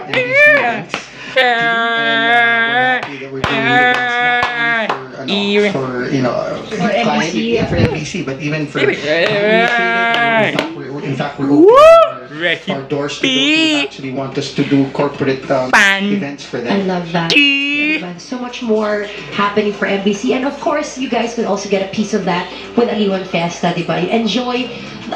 events. For NBC, but even for in fact, we're opening our doors to those who actually want us to do corporate events for them. I love that. So much more happening for MBC, and of course, you guys could also get a piece of that with Aliwan Fiesta, diba? Enjoy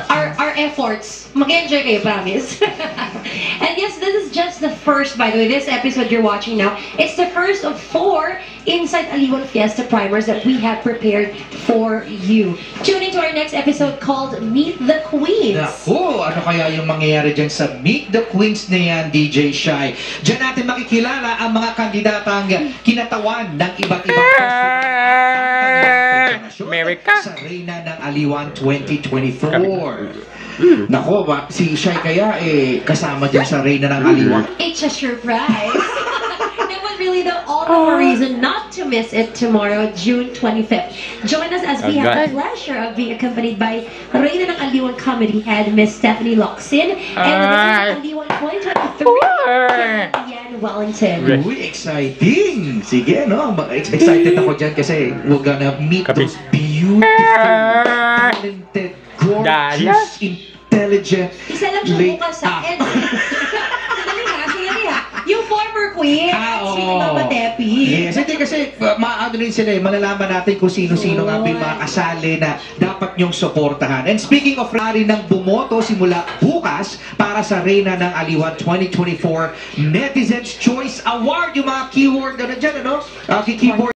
our efforts. Mag-enjoy kayo, promise. And yes, this is just the first, by the way, this episode you're watching now, it's the first of 4 Inside Aliwan Fiesta primers that we have prepared for you. Tune into our next episode called Meet the Queens. Naku, ano kaya yung mangyayari dyan sa Meet the Queens na yan, DJ Shai? Diyan natin makikilala ang mga kandidatang kinatawan ng iba't ibang America sa Reyna ng Aliwan 2024. Nako, si Shai kaya kasama dyan sa Reyna ng Aliwan. It's a surprise. It was really the ultimate reason not to miss it tomorrow, June 25th. Join us as we have the pleasure of being accompanied by Reyna ng Aliwan Comedy Head, Miss Stephanie Locsin, and the Reyna ng Aliwan 2023, Yan Wellington. Uy, exciting! Sige, no? Excited ako dyan kasi we're gonna meet those beautiful, talented, gorgeous, intelligent, isa lang siya bukas sa end. Yung former queen, si Mama Tepi. Yes, hindi kasi maano rin sila malalaman natin kung sino-sino nga yung mga kasali na dapat nyong suportahan. And speaking of rin ng bumoto simula bukas para sa Reyna ng Aliwan 2024 Netizens Choice Award, yung mga keyword na dyan, ano? Keyboard